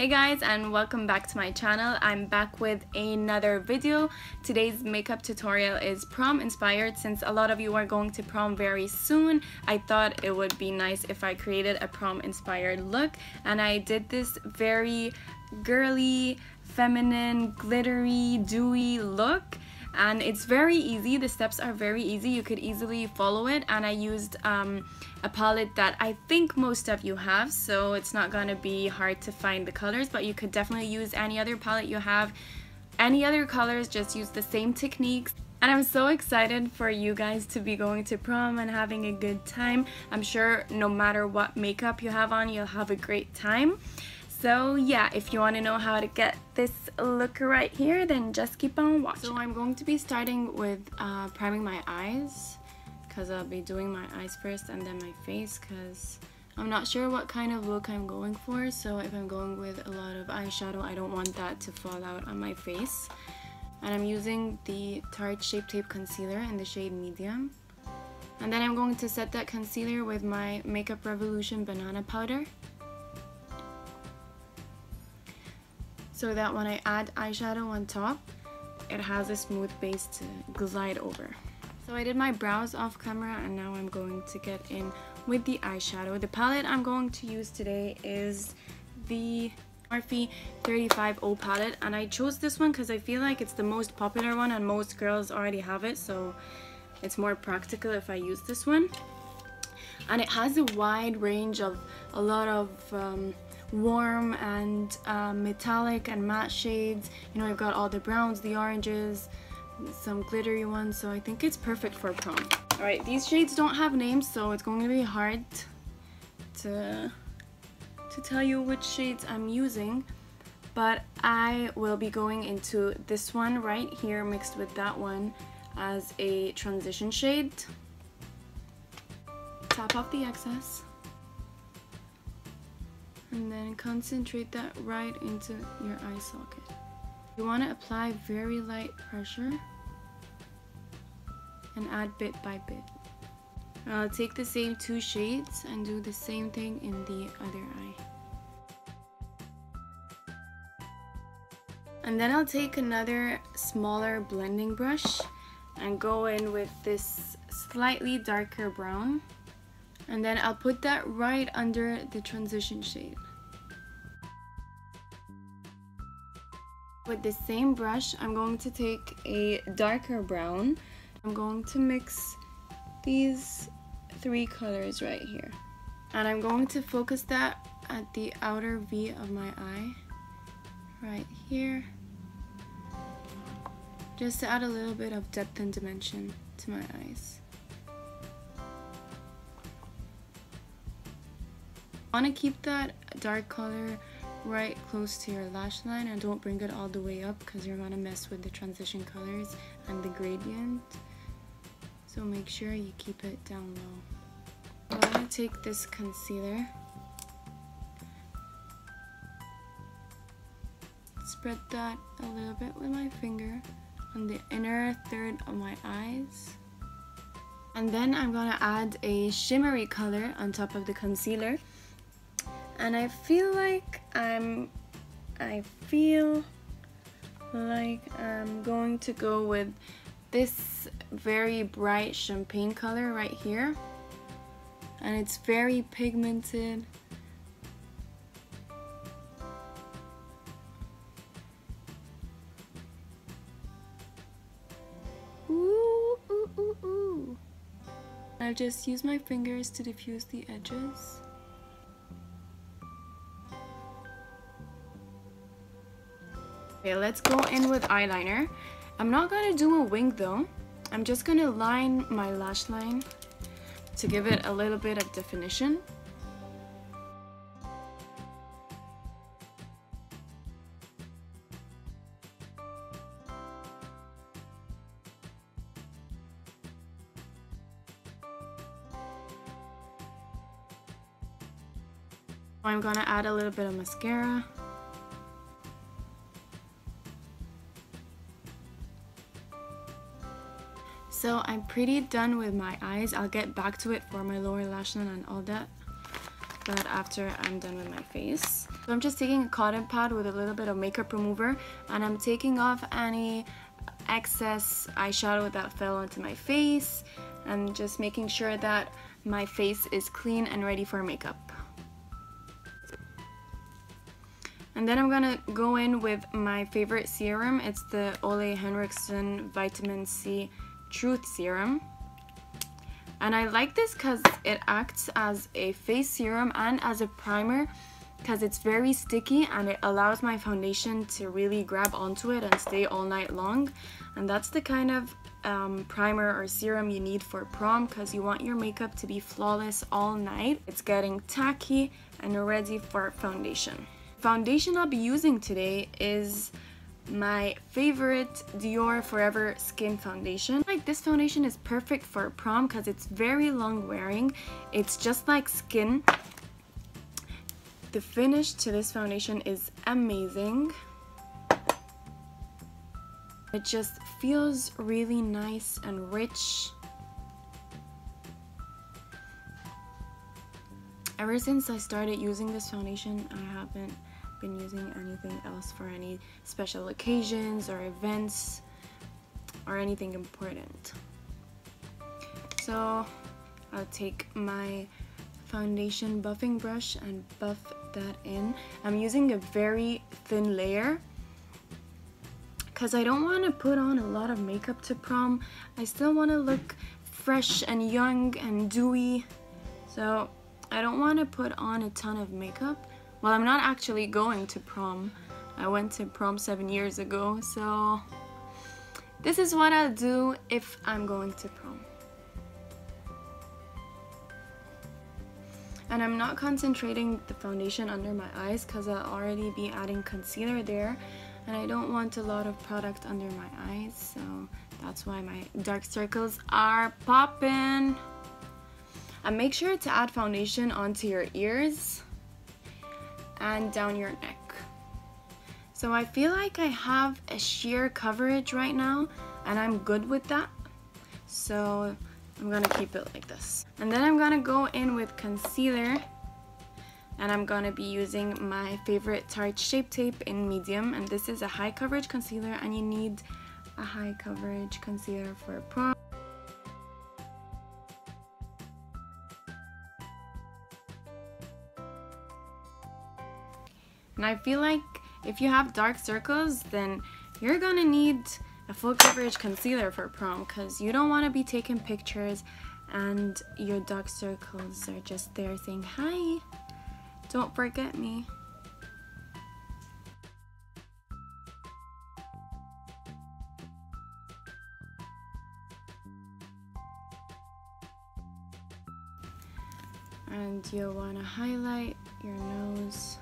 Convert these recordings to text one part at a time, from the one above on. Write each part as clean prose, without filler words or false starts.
Hey guys, and welcome back to my channel. I'm back with another video. Today's makeup tutorial is prom inspired. Since a lot of you are going to prom very soon, I thought it would be nice if I created a prom inspired look, and I did this very girly, feminine, glittery, dewy look. And it's very easy. The steps are very easy. You could easily follow it, and I used a palette that I think most of you have, so it's not gonna be hard to find the colors, but you could definitely use any other palette you have. Any other colors, just use the same techniques. And I'm so excited for you guys to be going to prom and having a good time. I'm sure no matter what makeup you have on, you'll have a great time. So yeah, if you want to know how to get this look right here, then just keep on watching. So I'm going to be starting with priming my eyes, because I'll be doing my eyes first and then my face, because I'm not sure what kind of look I'm going for. So if I'm going with a lot of eyeshadow, I don't want that to fall out on my face. And I'm using the Tarte Shape Tape Concealer in the shade Medium. And then I'm going to set that concealer with my Makeup Revolution Banana Powder, so that when I add eyeshadow on top, it has a smooth base to glide over. So I did my brows off camera, and now I'm going to get in with the eyeshadow. The palette I'm going to use today is the Morphe 35O palette, and I chose this one because I feel like it's the most popular one and most girls already have it, so it's more practical if I use this one. And it has a wide range of a lot of warm and metallic and matte shades. You know, I've got all the browns, the oranges, some glittery ones, so I think it's perfect for prom. Alright, these shades don't have names, so it's going to be hard to tell you which shades I'm using, but I will be going into this one right here mixed with that one as a transition shade. Tap off the excess, and then concentrate that right into your eye socket. You want to apply very light pressure and add bit by bit. I'll take the same two shades and do the same thing in the other eye. And then I'll take another smaller blending brush and go in with this slightly darker brown. And then I'll put that right under the transition shade. With the same brush, I'm going to take a darker brown. I'm going to mix these three colors right here. And I'm going to focus that at the outer V of my eye, right here, just to add a little bit of depth and dimension to my eyes. Want to keep that dark color right close to your lash line, and don't bring it all the way up because you're going to mess with the transition colors and the gradient. So make sure you keep it down low. I'm going to take this concealer, spread that a little bit with my finger on the inner third of my eyes. And then I'm going to add a shimmery color on top of the concealer. And I feel like I'm going to go with this very bright champagne color right here, and it's very pigmented. Ooh, ooh, ooh, ooh. I've just used my fingers to diffuse the edges. Okay, let's go in with eyeliner. I'm not gonna do a wing though. I'm just gonna line my lash line to give it a little bit of definition. I'm gonna add a little bit of mascara. So I'm pretty done with my eyes. I'll get back to it for my lower lash line and all that. that after I'm done with my face. So I'm just taking a cotton pad with a little bit of makeup remover, and I'm taking off any excess eyeshadow that fell onto my face, and just making sure that my face is clean and ready for makeup. And then I'm gonna go in with my favorite serum. It's the Ole Henriksen Vitamin C Truth Serum. And I like this because it acts as a face serum and as a primer, because it's very sticky and it allows my foundation to really grab onto it and stay all night long. And that's the kind of primer or serum you need for prom, because you want your makeup to be flawless all night. It's getting tacky and ready for foundation. Foundation I'll be using today is my favorite Dior Forever Skin Foundation. Like, this foundation is perfect for prom because it's very long wearing. It's just like skin. The finish to this foundation is amazing. It just feels really nice and rich. Ever since I started using this foundation, I haven't been using anything else for any special occasions or events or anything important. So I'll take my foundation buffing brush and buff that in. I'm using a very thin layer because I don't want to put on a lot of makeup to prom. I still want to look fresh and young and dewy, so I don't want to put on a ton of makeup. Well, I'm not actually going to prom. I went to prom 7 years ago, so this is what I'll do if I'm going to prom. And I'm not concentrating the foundation under my eyes because I'll already be adding concealer there, and I don't want a lot of product under my eyes, so that's why my dark circles are popping. And make sure to add foundation onto your ears and down your neck. So I feel like I have a sheer coverage right now, and I'm good with that. So I'm gonna keep it like this. And then I'm gonna go in with concealer, and I'm gonna be using my favorite Tarte Shape Tape in medium, and this is a high coverage concealer, and you need a high coverage concealer for prom. And I feel like if you have dark circles, then you're gonna need a full coverage concealer for prom, because you don't want to be taking pictures and your dark circles are just there saying, "Hi, don't forget me." And you'll want to highlight your nose,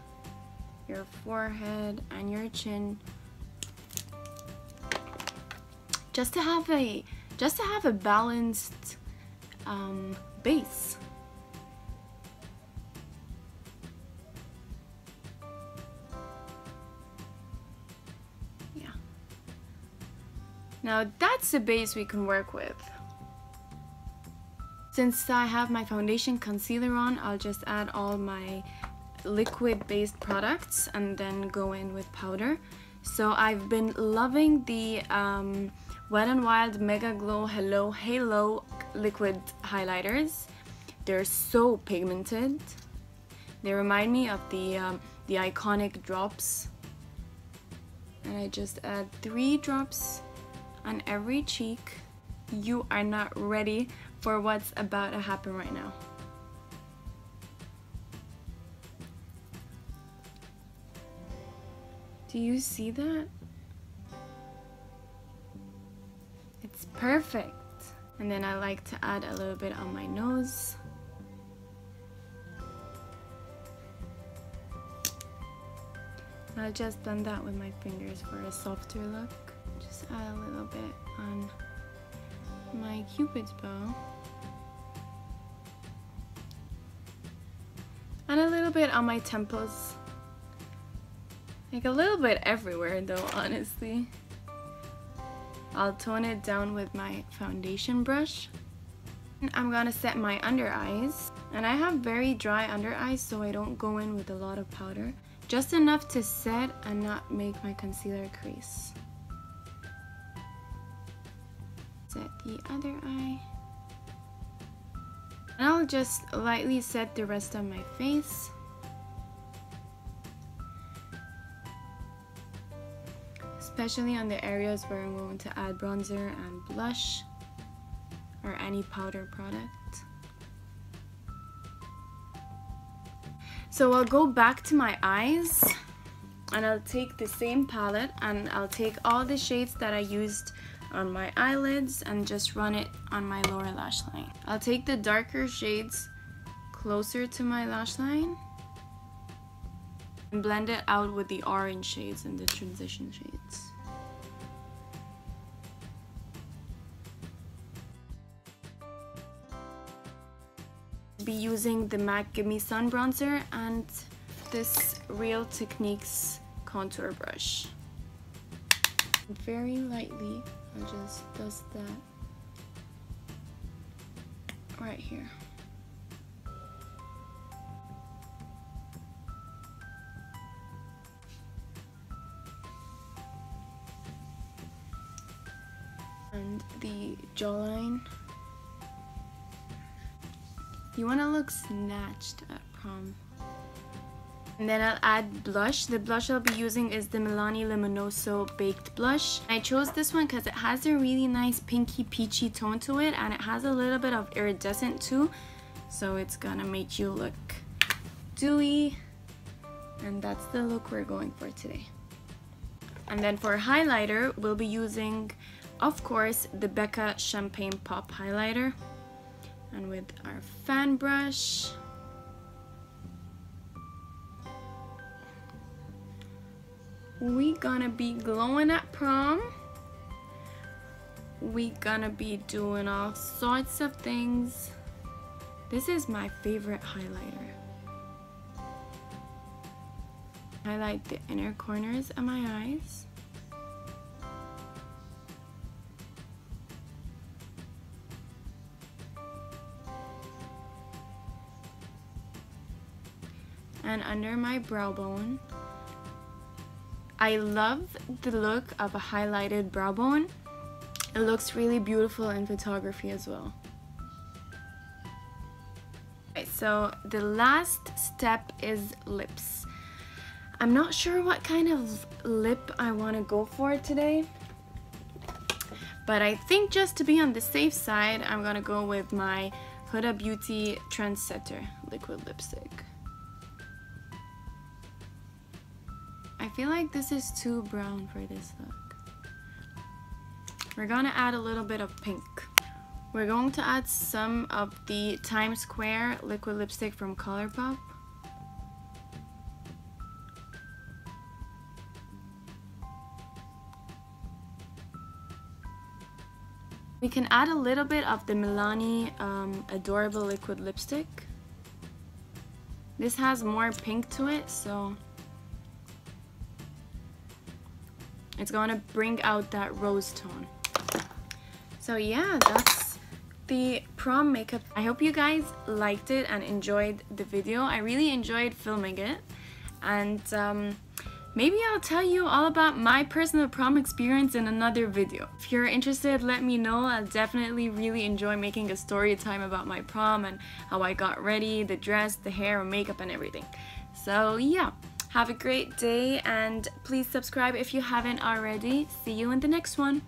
your forehead, and your chin, just to have a balanced base. Yeah. Now that's the base we can work with. Since I have my foundation concealer on, I'll just add all my liquid based products and then go in with powder. So I've been loving the Wet n Wild Mega Glow Hello Halo liquid highlighters. They're so pigmented. They remind me of the iconic drops. And I just add 3 drops on every cheek. You are not ready for what's about to happen right now. Do you see that? It's perfect. And then I like to add a little bit on my nose. I'll just blend that with my fingers for a softer look. Just add a little bit on my Cupid's bow. And a little bit on my temples. Like a little bit everywhere though, honestly. I'll tone it down with my foundation brush. I'm gonna set my under eyes. And I have very dry under eyes, so I don't go in with a lot of powder. Just enough to set and not make my concealer crease. Set the other eye. And I'll just lightly set the rest of my face. Especially on the areas where I'm going to add bronzer and blush or any powder product. So I'll go back to my eyes and I'll take the same palette and I'll take all the shades that I used on my eyelids and just run it on my lower lash line. I'll take the darker shades closer to my lash line and blend it out with the orange shades and the transition shades. Be using the MAC Give Me Sun bronzer and this Real Techniques contour brush. Very lightly, I'll just dust that right here. And the jawline. You want to look snatched at prom. And then I'll add blush. The blush I'll be using is the Milani Luminoso Baked Blush. I chose this one because it has a really nice pinky peachy tone to it and it has a little bit of iridescent too. So it's gonna make you look dewy. And that's the look we're going for today. And then for highlighter, we'll be using, of course, the Becca Champagne Pop Highlighter. And with our fan brush, we gonna be glowing at prom. We gonna be doing all sorts of things. This is my favorite highlighter. Highlight the inner corners of my eyes. And under my brow bone. I love the look of a highlighted brow bone. It looks really beautiful in photography as well. Okay, so the last step is lips. I'm not sure what kind of lip I want to go for today, but I think just to be on the safe side, I'm gonna go with my Huda Beauty Trendsetter liquid lipstick. I feel like this is too brown for this look. We're gonna add a little bit of pink. We're going to add some of the Times Square liquid lipstick from ColourPop. We can add a little bit of the Milani Adorable liquid lipstick. This has more pink to it, so it's gonna bring out that rose tone. So yeah, that's the prom makeup. I hope you guys liked it and enjoyed the video. I really enjoyed filming it, and maybe I'll tell you all about my personal prom experience in another video. If you're interested, let me know. I'll definitely really enjoy making a story time about my prom and how I got ready, the dress, the hair, makeup, and everything. So yeah. Have a great day and please subscribe if you haven't already. See you in the next one.